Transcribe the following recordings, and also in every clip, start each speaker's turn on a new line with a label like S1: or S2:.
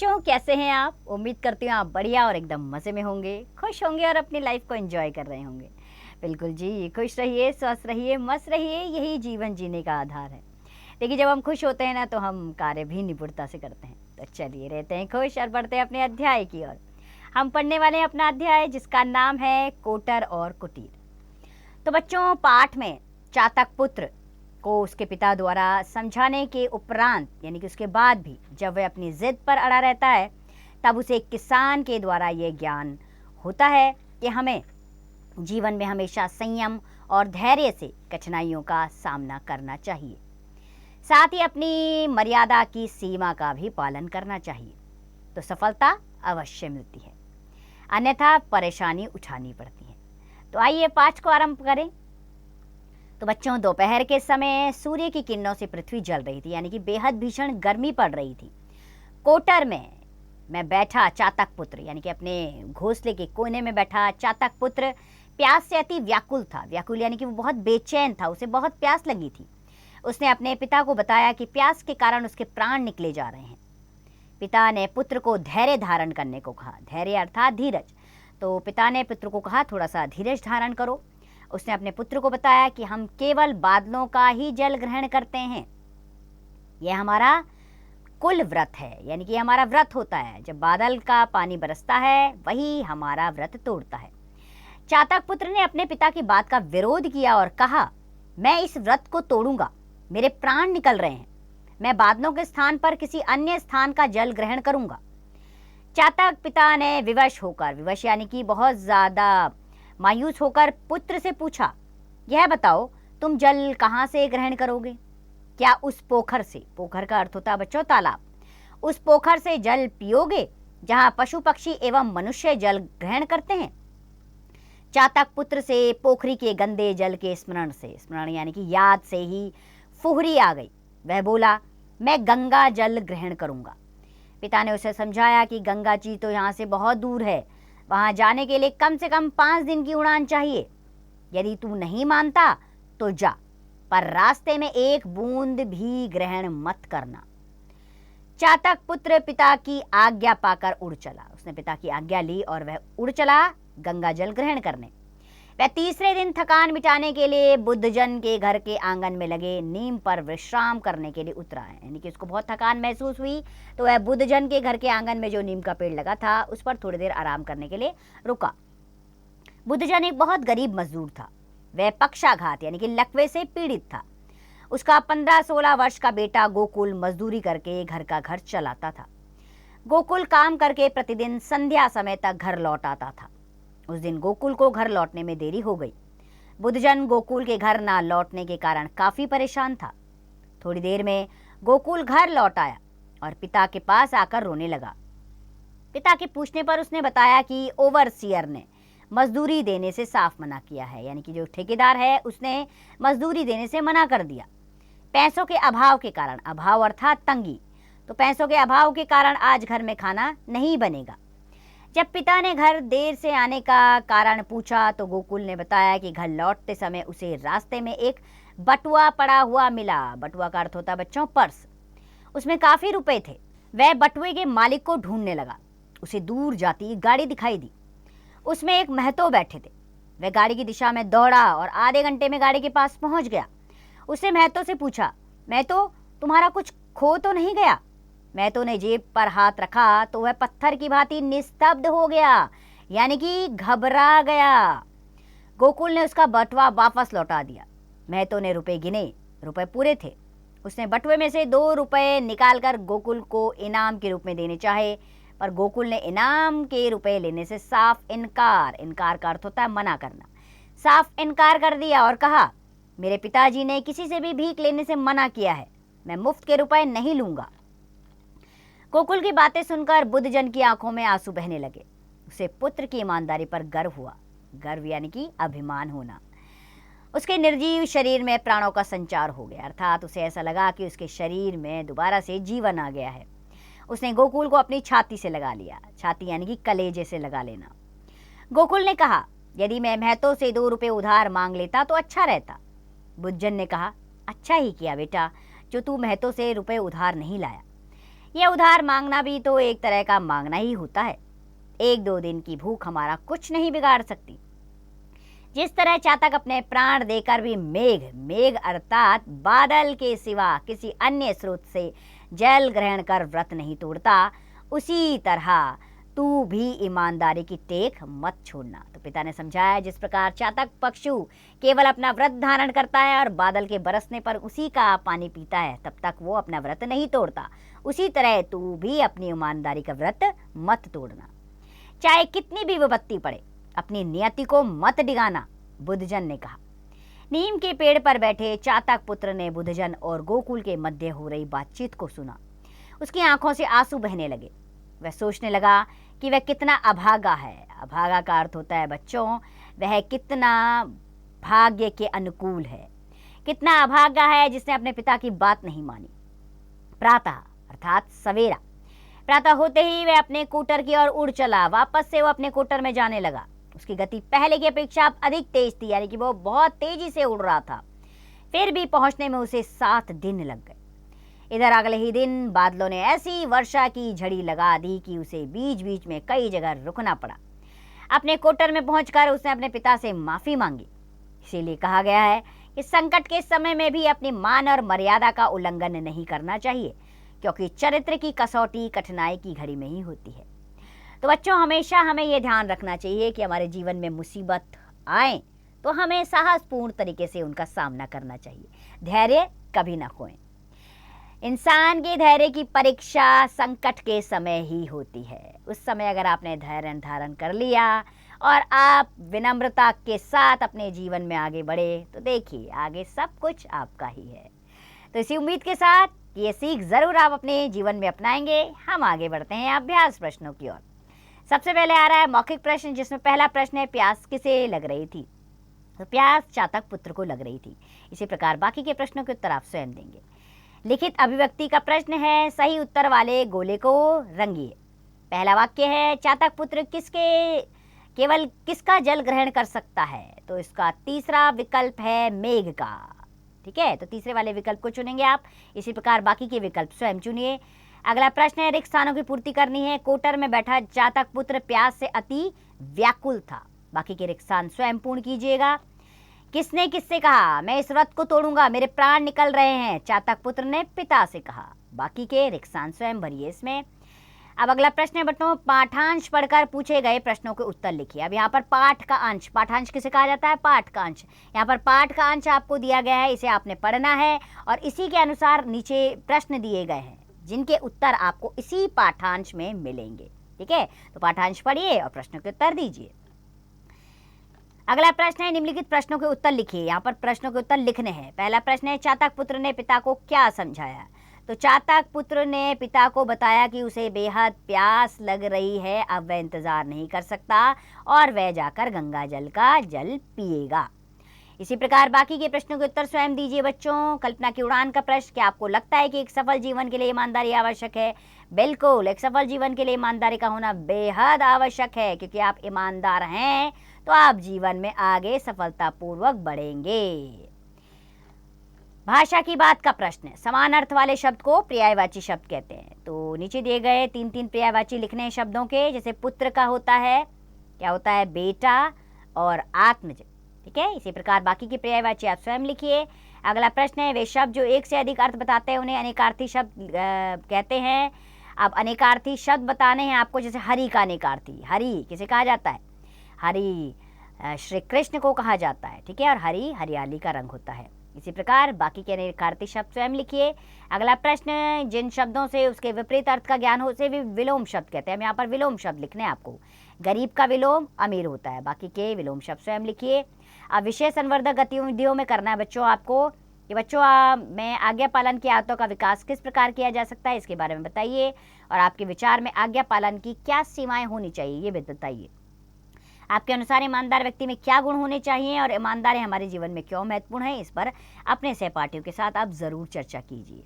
S1: बच्चों, कैसे हैं आप? उम्मीद करती हूँ आप बढ़िया और एकदम मज़े में होंगे, खुश होंगे और अपनी लाइफ को एंजॉय कर रहे होंगे। बिल्कुल जी, खुश रहिए, स्वस्थ रहिए, मस्त रहिए, यही जीवन जीने का आधार है। देखिए, जब हम खुश होते हैं ना तो हम कार्य भी निपुणता से करते हैं। तो चलिए रहते हैं खुश और बढ़ते हैं अपने अध्याय की ओर। हम पढ़ने वाले हैं अपना अध्याय जिसका नाम है कोटर और कुटीर। तो बच्चों, पाठ में चातक पुत्र को उसके पिता द्वारा समझाने के उपरांत यानी कि उसके बाद भी जब वह अपनी जिद पर अड़ा रहता है, तब उसे एक किसान के द्वारा यह ज्ञान होता है कि हमें जीवन में हमेशा संयम और धैर्य से कठिनाइयों का सामना करना चाहिए। साथ ही अपनी मर्यादा की सीमा का भी पालन करना चाहिए, तो सफलता अवश्य मिलती है, अन्यथा परेशानी उठानी पड़ती है। तो आइए पाठ को आरंभ करें। तो बच्चों, दोपहर के समय सूर्य की किरणों से पृथ्वी जल रही थी, यानी कि बेहद भीषण गर्मी पड़ रही थी। कोटर में मैं बैठा चातक पुत्र, यानी कि अपने घोंसले के कोने में बैठा चातक पुत्र प्यास से अति व्याकुल था। व्याकुल यानी कि वो बहुत बेचैन था, उसे बहुत प्यास लगी थी। उसने अपने पिता को बताया कि प्यास के कारण उसके प्राण निकले जा रहे हैं। पिता ने पुत्र को धैर्य धारण करने को कहा। धैर्य अर्थात धीरज। तो पिता ने पुत्र को कहा, थोड़ा सा धीरज धारण करो। उसने अपने पुत्र को बताया कि हम केवल बादलों का ही जल ग्रहण करते हैं, यह हमारा कुल व्रत है, यानी कि हमारा व्रत होता है। जब बादल का पानी बरसता है वही हमारा व्रत तोड़ता है। चातक पुत्र ने अपने पिता की बात का विरोध किया और कहा, मैं इस व्रत को तोड़ूंगा, मेरे प्राण निकल रहे हैं, मैं बादलों के स्थान पर किसी अन्य स्थान का जल ग्रहण करूंगा। चातक पिता ने विवश यानी कि बहुत ज्यादा मायूस होकर पुत्र से पूछा, यह बताओ तुम जल कहाँ से ग्रहण करोगे? क्या उस पोखर से, पोखर का अर्थ होता है बच्चों तालाब, उस पोखर से जल पियोगे जहाँ पशु पक्षी एवं मनुष्य जल ग्रहण करते हैं? चातक पुत्र से पोखरी के गंदे जल के स्मरण यानी कि याद से ही फुहरी आ गई। वह बोला, मैं गंगा जल ग्रहण करूंगा। पिता ने उसे समझाया कि गंगा जी तो यहाँ से बहुत दूर है, वहां जाने के लिए कम से कम 5 दिन की उड़ान चाहिए। यदि तू नहीं मानता तो जा, पर रास्ते में एक बूंद भी ग्रहण मत करना। चातक पुत्र पिता की आज्ञा पाकर उड़ चला। उसने पिता की आज्ञा ली और वह उड़ चला गंगा जल ग्रहण करने। वह तीसरे दिन थकान मिटाने के लिए बुद्धजन के घर के आंगन में लगे नीम पर विश्राम करने के लिए उतरा है, यानी कि उसको बहुत थकान महसूस हुई तो वह बुद्धजन के घर के आंगन में जो नीम का पेड़ लगा था उस पर थोड़ी देर आराम करने के लिए रुका। बुद्धजन एक बहुत गरीब मजदूर था। वह पक्षाघात यानी कि लकवे से पीड़ित था। उसका 15-16 वर्ष का बेटा गोकुल मजदूरी करके घर का घर चलाता था। गोकुल काम करके प्रतिदिन संध्या समय तक घर लौट आता था। उस दिन गोकुल को घर लौटने में देरी हो गई। बुद्धजन गोकुल के घर ना लौटने के कारण काफी परेशान था। थोड़ी देर में गोकुल घर लौट आया और पिता के पास आकर रोने लगा। पिता के पूछने पर उसने बताया कि ओवरसियर ने मजदूरी देने से साफ मना किया है, यानी कि जो ठेकेदार है उसने मजदूरी देने से मना कर दिया। पैसों के अभाव के कारण, अभाव अर्थात तंगी, तो पैसों के अभाव के कारण आज घर में खाना नहीं बनेगा। जब पिता ने घर देर से आने का कारण पूछा तो गोकुल ने बताया कि घर लौटते समय उसे रास्ते में एक बटुआ पड़ा हुआ मिला। बटुआ का अर्थ होता है बच्चों पर्स। उसमें काफी रुपए थे। वह बटुए के मालिक को ढूंढने लगा। उसे दूर जाती गाड़ी दिखाई दी। उसमें एक महतो बैठे थे। वह गाड़ी की दिशा में दौड़ा और आधे घंटे में गाड़ी के पास पहुंच गया। उसने महतो से पूछा, महतो तुम्हारा कुछ खो तो नहीं गया? महतो ने जेब पर हाथ रखा तो वह पत्थर की भांति निस्तब्ध हो गया, यानी कि घबरा गया। गोकुल ने उसका बटुआ वापस लौटा दिया। महतो ने रुपए गिने, रुपए पूरे थे। उसने बटुए में से 2 रुपए निकालकर गोकुल को इनाम के रूप में देने चाहे, पर गोकुल ने इनाम के रुपए लेने से साफ इनकार का अर्थ होता है मना करना, साफ इनकार कर दिया और कहा, मेरे पिताजी ने किसी से भी भीख लेने से मना किया है, मैं मुफ्त के रुपए नहीं लूंगा। गोकुल की बातें सुनकर बुद्धजन की आंखों में आंसू बहने लगे। उसे पुत्र की ईमानदारी पर गर्व हुआ। गर्व यानी कि अभिमान होना। उसके निर्जीव शरीर में प्राणों का संचार हो गया, अर्थात उसे ऐसा लगा कि उसके शरीर में दोबारा से जीवन आ गया है। उसने गोकुल को अपनी छाती से लगा लिया। छाती यानी कि कलेजे से लगा लेना। गोकुल ने कहा, यदि मैं महतो से 2 रुपए उधार मांग लेता तो अच्छा रहता। बुद्धजन ने कहा, अच्छा ही किया बेटा जो तू महतो से रुपए उधार नहीं लाया। यह उधार मांगना भी तो एक तरह का मांगना ही होता है। 1-2 दिन की भूख हमारा कुछ नहीं बिगाड़ सकती। जिस तरह चातक अपने प्राण देकर भी मेघ अर्थात बादल के सिवा किसी अन्य स्रोत से जल ग्रहण कर व्रत नहीं तोड़ता, उसी तरह तू भी ईमानदारी की टेक मत छोड़ना। तो पिता ने समझाया, जिस प्रकार चातक पक्षु केवल अपना व्रत धारण करता है और बादल के बरसने पर उसी का पानी पीता है, तब तक वो अपना व्रत नहीं तोड़ता, उसी तरह तू भी अपनी ईमानदारी का व्रत मत तोड़ना। चाहे कितनी भी विपत्ति पड़े, अपनी नियति को मत डिगाना, बुद्धजन ने कहा। नीम के पेड़ पर बैठे चातक पुत्र ने बुद्धजन और गोकुल के मध्य हो रही बातचीत को सुना। उसकी आंखों से आंसू बहने लगे। वह सोचने लगा कि वह कितना अभागा है। अभागा का अर्थ होता है बच्चों, वह कितना भाग्य के अनुकूल है, कितना अभागा है जिसने अपने पिता की बात नहीं मानी। प्रातः अर्थात सवेरा, प्रातः होते ही वह अपने कोटर की ओर उड़ चला। वापस से वो अपने कोटर में जाने लगा। उसकी गति पहले की अपेक्षा अधिक तेज थी, यानी कि वो बहुत तेजी से उड़ रहा था। फिर भी पहुंचने में उसे 7 दिन लग गए। इधर अगले ही दिन बादलों ने ऐसी वर्षा की झड़ी लगा दी कि उसे बीच बीच में कई जगह रुकना पड़ा। अपने कोटर में पहुंचकर उसने अपने पिता से माफी मांगी। इसीलिए कहा गया है कि संकट के समय में भी अपनी मान और मर्यादा का उल्लंघन नहीं करना चाहिए, क्योंकि चरित्र की कसौटी कठिनाई की घड़ी में ही होती है। तो बच्चों, हमेशा हमें यह ध्यान रखना चाहिए कि हमारे जीवन में मुसीबत आए तो हमें साहसपूर्ण तरीके से उनका सामना करना चाहिए। धैर्य कभी ना खोएं। इंसान के धैर्य की परीक्षा संकट के समय ही होती है। उस समय अगर आपने धैर्य धारण कर लिया और आप विनम्रता के साथ अपने जीवन में आगे बढ़े, तो देखिए आगे सब कुछ आपका ही है। तो इसी उम्मीद के साथ ये सीख जरूर आप अपने जीवन में अपनाएंगे। हम आगे बढ़ते हैं अभ्यास प्रश्नों की ओर। सबसे पहले आ रहा है मौखिक प्रश्न, जिसमें पहला प्रश्न है, प्यास किसे लग रही थी? तो प्यास चातक पुत्र को लग रही थी। इसी प्रकार बाकी के प्रश्नों के उत्तर आप स्वयं देंगे। लिखित अभिव्यक्ति का प्रश्न है, सही उत्तर वाले गोले को रंगिए। पहला वाक्य है, चातक पुत्र केवल किसका जल ग्रहण कर सकता है? तो इसका तीसरा विकल्प है मेघ का। ठीक है, तो तीसरे वाले विकल्प को चुनेंगे आप। इसी प्रकार बाकी के विकल्प स्वयं चुनिए। अगला प्रश्न है, रिक्त स्थानों की पूर्ति करनी है। कोटर में बैठा चातक पुत्र प्यास से अति व्याकुल था। बाकी के रिक्त स्थान स्वयं पूर्ण कीजिएगा। किसने किससे कहा, मैं इस व्रत को तोड़ूंगा, मेरे प्राण निकल रहे हैं? चातक पुत्र ने पिता से कहा। बाकी के रिक्त स्थान स्वयं भरिए इसमें। अब अगला प्रश्न है बच्चों, पाठांश पढ़कर पूछे गए प्रश्नों के उत्तर लिखिए। अब यहाँ पर पाठ का अंश, पाठांश किसे कहा जाता है? पाठ का अंश। यहाँ पर पाठ का अंश आपको दिया गया है, इसे आपने पढ़ना है और इसी के अनुसार नीचे प्रश्न दिए गए हैं, जिनके उत्तर आपको इसी पाठांश में मिलेंगे। ठीक है, तो पाठांश पढ़िए और प्रश्नों के उत्तर दीजिए। अगला प्रश्न है, निम्नलिखित प्रश्नों के उत्तर लिखिए। यहाँ पर प्रश्नों के उत्तर लिखने हैं। पहला प्रश्न है, चातक पुत्र ने पिता को क्या समझाया? तो चातक पुत्र ने पिता को बताया कि उसे बेहद प्यास लग रही है, अब वह इंतजार नहीं कर सकता और वह जाकर गंगा जल का जल पिएगा। इसी प्रकार बाकी के प्रश्नों के उत्तर स्वयं दीजिए बच्चों। कल्पना की उड़ान का प्रश्न, क्या आपको लगता है कि एक सफल जीवन के लिए ईमानदारी आवश्यक है? बिल्कुल, एक सफल जीवन के लिए ईमानदारी का होना बेहद आवश्यक है, क्योंकि आप ईमानदार हैं तो आप जीवन में आगे सफलतापूर्वक बढ़ेंगे। भाषा की बात का प्रश्न है, समान अर्थ वाले शब्द को पर्यायवाची शब्द कहते हैं। तो नीचे दिए गए 3 पर्यायवाची लिखने हैं शब्दों के। जैसे पुत्र का होता है, क्या होता है? बेटा और आत्मज। ठीक है, इसी प्रकार बाकी की पर्यायवाची आप स्वयं लिखिए। अगला प्रश्न है, वे शब्द जो एक से अधिक अर्थ बताते हैं उन्हें अनेकार्थी शब्द कहते हैं। अब अनेकार्थी शब्द बताने हैं आपको। जैसे हरि का अनेकार्थी, हरि किसे कहा जाता है? हरि श्री कृष्ण को कहा जाता है। ठीक है, और हरि हरियाली का रंग होता है। इसी प्रकार बाकी के अनेकार्थी शब्द स्वयं लिखिए। अगला प्रश्न, जिन शब्दों से उसके विपरीत अर्थ का ज्ञान हो उसे भी विलोम शब्द कहते हैं। हम यहाँ पर विलोम शब्द लिखने हैं आपको। गरीब का विलोम अमीर होता है। बाकी के विलोम शब्द स्वयं लिखिए। अब विषय संवर्धक गतिविधियों में करना है बच्चों आपको कि बच्चों में आज्ञा पालन की आदतों का विकास किस प्रकार किया जा सकता है, इसके बारे में बताइए। और आपके विचार में आज्ञा पालन की क्या सीमाएं होनी चाहिए, ये भी बताइए। आपके अनुसार ईमानदार व्यक्ति में क्या गुण होने चाहिए और ईमानदारी हमारे जीवन में क्यों महत्वपूर्ण है, इस पर अपने सहपाठियों के साथ आप जरूर चर्चा कीजिए।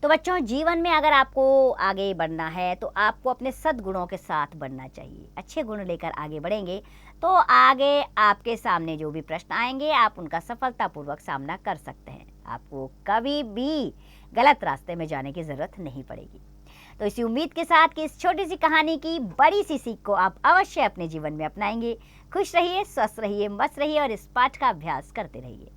S1: तो बच्चों, जीवन में अगर आपको आगे बढ़ना है तो आपको अपने सद्गुणों के साथ बढ़ना चाहिए। अच्छे गुण लेकर आगे बढ़ेंगे तो आगे आपके सामने जो भी प्रश्न आएंगे आप उनका सफलतापूर्वक सामना कर सकते हैं। आपको कभी भी गलत रास्ते में जाने की जरूरत नहीं पड़ेगी। तो इसी उम्मीद के साथ कि इस छोटी सी कहानी की बड़ी सी सीख को आप अवश्य अपने जीवन में अपनाएंगे। खुश रहिए, स्वस्थ रहिए, मस्त रहिए और इस पाठ का अभ्यास करते रहिए।